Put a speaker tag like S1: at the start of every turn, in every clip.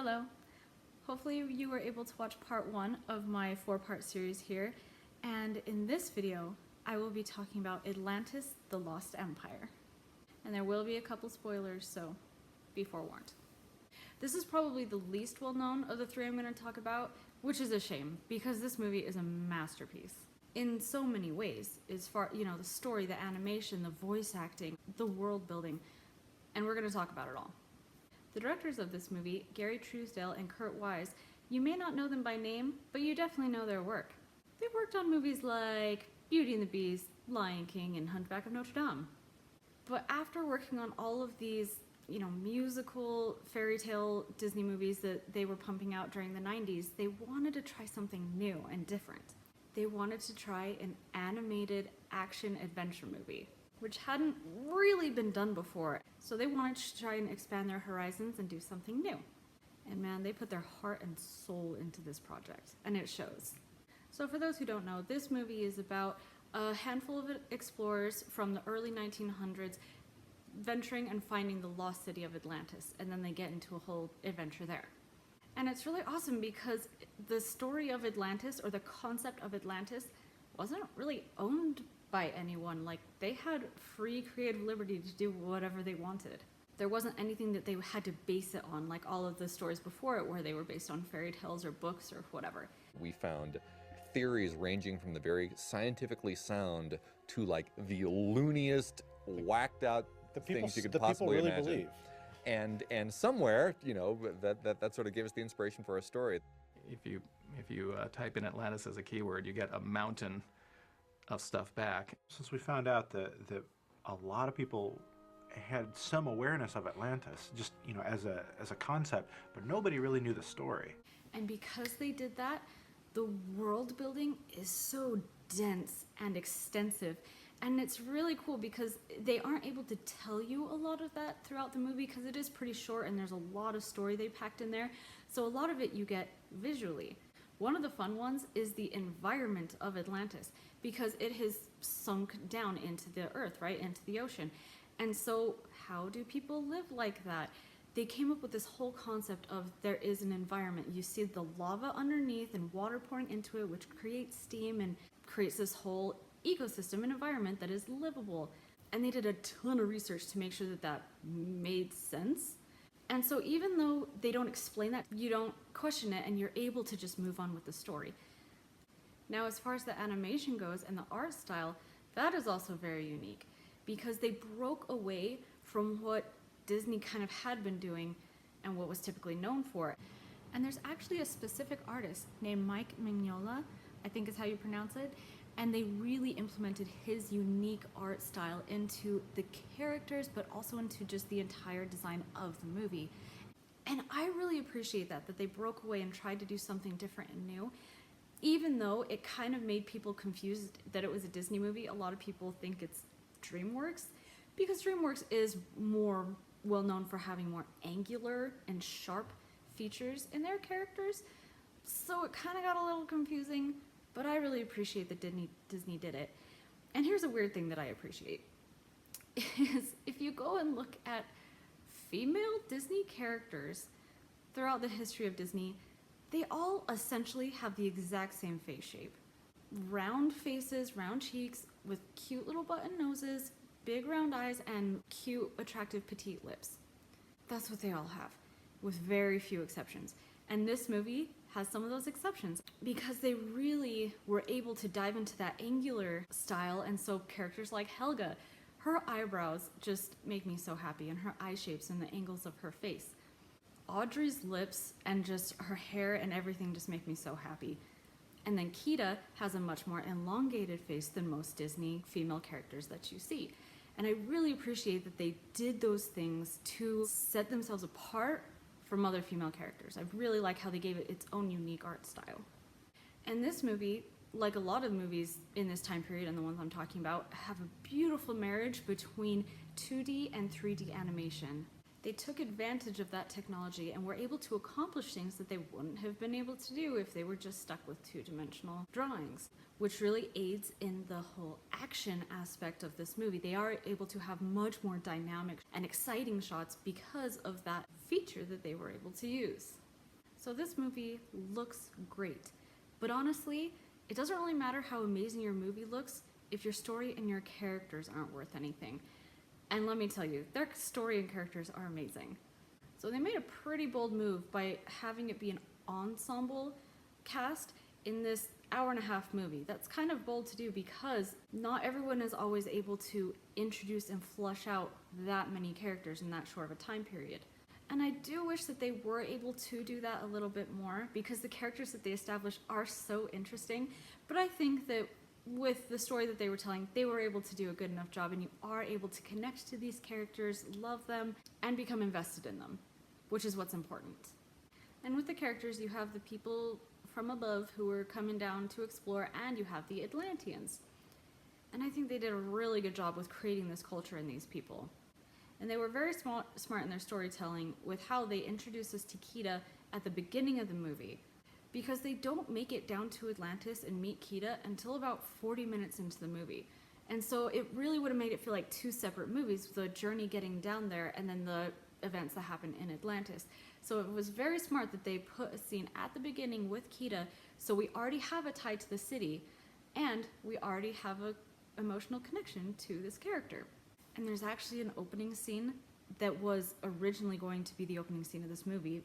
S1: Hello. Hopefully you were able to watch part 1 of my 4-part series here, and in this video I will be talking about Atlantis, the Lost Empire. And there will be a couple spoilers, so be forewarned. This is probably the least well known of the 3 I'm going to talk about, which is a shame because this movie is a masterpiece in so many ways. As far, the story, the animation, the voice acting, the world building, and we're going to talk about it all. The directors of this movie, Gary Truesdale and Kurt Wise, you may not know them by name, but you definitely know their work. They've worked on movies like Beauty and the Beast, Lion King, and Hunchback of Notre Dame. But after working on all of these, musical fairy tale Disney movies that they were pumping out during the 90s, they wanted to try something new and different. They wanted to try an animated action adventure movie, which hadn't really been done before. So they wanted to try and expand their horizons and do something new. And man, they put their heart and soul into this project, and it shows. So for those who don't know, this movie is about a handful of explorers from the early 1900s venturing and finding the lost city of Atlantis, and then they get into a whole adventure there. And it's really awesome because the story of Atlantis, or the concept of Atlantis, wasn't really owned by anyone. Like, they had free creative liberty to do whatever they wanted. There wasn't anything that they had to base it on, like all of the stories before it where they were based on fairy tales or books or whatever.
S2: We found theories ranging from the very scientifically sound to like the looniest, whacked out things you could possibly
S3: really
S2: imagine.
S3: Believe.
S2: And somewhere, that sort of gave us the inspiration for our story.
S4: If you type in Atlantis as a keyword, you get a mountain of stuff back.
S3: Since we found out that a lot of people had some awareness of Atlantis, just as a concept, but nobody really knew the story.
S1: And because they did that, the world building is so dense and extensive. And it's really cool because they aren't able to tell you a lot of that throughout the movie because it is pretty short and there's a lot of story they packed in there. So a lot of it you get visually. One of the fun ones is the environment of Atlantis because it has sunk down into the earth, right, into the ocean. And so how do people live like that? They came up with this whole concept of there is an environment. You see the lava underneath and water pouring into it, which creates steam and creates this whole ecosystem and environment that is livable. And they did a ton of research to make sure that that made sense. And so even though they don't explain that, you don't question it and you're able to just move on with the story. Now, as far as the animation goes and the art style, that is also very unique because they broke away from what Disney kind of had been doing and what was typically known for. And there's actually a specific artist named Mike Mignola, I think is how you pronounce it, and they really implemented his unique art style into the characters, but also into just the entire design of the movie. And I really appreciate that they broke away and tried to do something different and new. Even though it kind of made people confused that it was a Disney movie, a lot of people think it's DreamWorks, because DreamWorks is more well known for having more angular and sharp features in their characters. So it kind of got a little confusing. But I really appreciate that Disney did it. And here's a weird thing that I appreciate, is if you go and look at female Disney characters throughout the history of Disney, they all essentially have the exact same face shape. Round faces, round cheeks, with cute little button noses, big round eyes, and cute, attractive, petite lips. That's what they all have, with very few exceptions. And this movie has some of those exceptions because they really were able to dive into that angular style. And so characters like Helga, her eyebrows just make me so happy, and her eye shapes and the angles of her face. Audrey's lips and just her hair and everything just make me so happy. And then Kida has a much more elongated face than most Disney female characters that you see. And I really appreciate that they did those things to set themselves apart from other female characters. I really like how they gave it its own unique art style. And this movie, like a lot of movies in this time period and the ones I'm talking about, have a beautiful marriage between 2D and 3D animation. They took advantage of that technology and were able to accomplish things that they wouldn't have been able to do if they were just stuck with two-dimensional drawings, which really aids in the whole action aspect of this movie. They are able to have much more dynamic and exciting shots because of that feature that they were able to use. So this movie looks great, but honestly, it doesn't really matter how amazing your movie looks if your story and your characters aren't worth anything. And let me tell you, their story and characters are amazing. So they made a pretty bold move by having it be an ensemble cast in this hour-and-a-half movie. That's kind of bold to do because not everyone is always able to introduce and flush out that many characters in that short of a time period. And I do wish that they were able to do that a little bit more because the characters that they established are so interesting. But I think that with the story that they were telling, they were able to do a good enough job, and you are able to connect to these characters, love them, and become invested in them, which is what's important. And with the characters, you have the people from above who are coming down to explore, and you have the Atlanteans. And I think they did a really good job with creating this culture and these people. And they were very smart in their storytelling with how they introduced us to Kida at the beginning of the movie, because they don't make it down to Atlantis and meet Kida until about 40 minutes into the movie. And so it really would have made it feel like two separate movies, the journey getting down there and then the events that happen in Atlantis. So it was very smart that they put a scene at the beginning with Kida, so we already have a tie to the city, and we already have an emotional connection to this character. And there's actually an opening scene that was originally going to be the opening scene of this movie,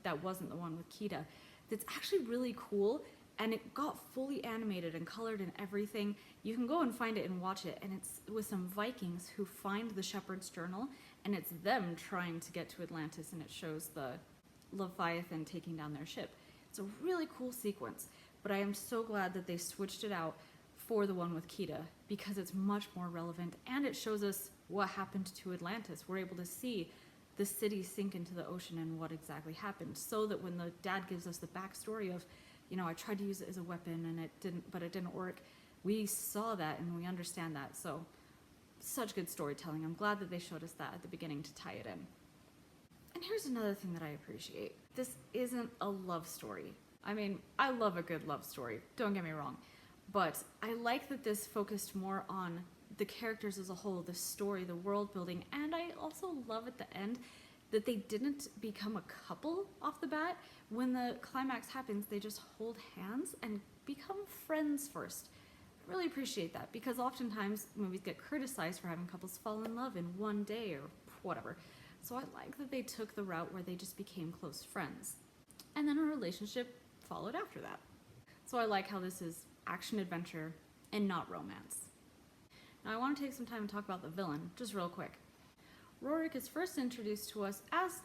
S1: that wasn't the one with Kida, that's actually really cool, and it got fully animated and colored and everything. You can go and find it and watch it, and it's with some Vikings who find the Shepherd's Journal, and it's them trying to get to Atlantis, and it shows the Leviathan taking down their ship. It's a really cool sequence, but I am so glad that they switched it out for the one with Kida, because it's much more relevant, and it shows us what happened to Atlantis. We're able to see the city sink into the ocean and what exactly happened, so that when the dad gives us the backstory of, I tried to use it as a weapon and it didn't work, we saw that and we understand that. So such good storytelling. I'm glad that they showed us that at the beginning to tie it in. And here's another thing that I appreciate. This isn't a love story. I mean, I love a good love story, don't get me wrong, but I like that this focused more on the characters as a whole, the story, the world building, and I also love at the end that they didn't become a couple off the bat. When the climax happens, they just hold hands and become friends first. I really appreciate that, because oftentimes movies get criticized for having couples fall in love in one day or whatever. So I like that they took the route where they just became close friends. And then a relationship followed after that. So I like how this is action-adventure and not romance. Now I want to take some time and talk about the villain, just real quick. Rorik is first introduced to us as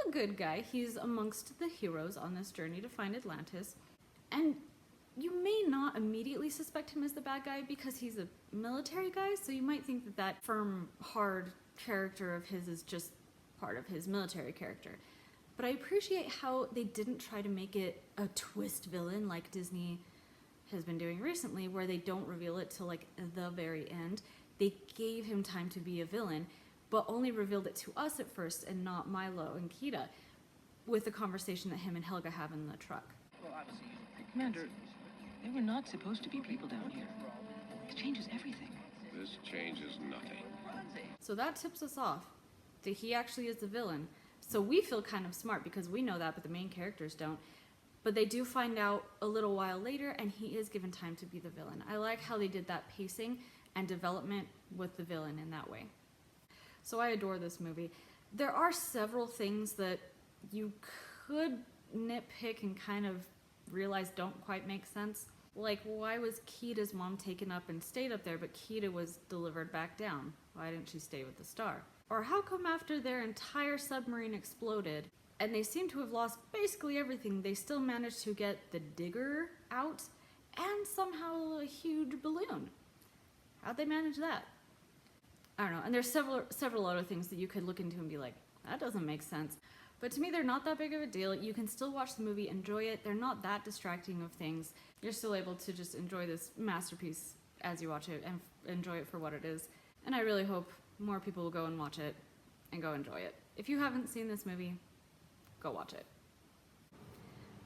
S1: a good guy. He's amongst the heroes on this journey to find Atlantis. And you may not immediately suspect him as the bad guy because he's a military guy, so you might think that that firm, hard character of his is just part of his military character. But I appreciate how they didn't try to make it a twist villain like Disney has been doing recently, where they don't reveal it till like the very end. They gave him time to be a villain, but only revealed it to us at first and not Milo and Kida, with the conversation that him and Helga have in the truck.
S5: Commander, there were not supposed to be people down here. This changes everything.
S6: This changes nothing.
S1: So that tips us off that he actually is the villain. So we feel kind of smart because we know that, but the main characters don't. But they do find out a little while later, and he is given time to be the villain. I like how they did that pacing and development with the villain in that way. So I adore this movie. There are several things that you could nitpick and kind of realize don't quite make sense. Like, why was Kida's mom taken up and stayed up there, but Kida was delivered back down? Why didn't she stay with the star? Or how come after their entire submarine exploded, and they seem to have lost basically everything, they still managed to get the digger out and somehow a huge balloon? How'd they manage that? I don't know. And there's several other things that you could look into and be like, that doesn't make sense. But to me, they're not that big of a deal. You can still watch the movie, enjoy it. They're not that distracting of things. You're still able to just enjoy this masterpiece as you watch it and enjoy it for what it is. And I really hope more people will go and watch it and go enjoy it. If you haven't seen this movie, go watch it.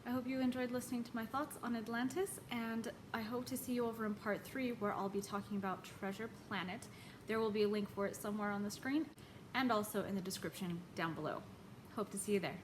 S1: I hope you enjoyed listening to my thoughts on Atlantis, and I hope to see you over in part 3, where I'll be talking about Treasure Planet. There will be a link for it somewhere on the screen and also in the description down below. Hope to see you there.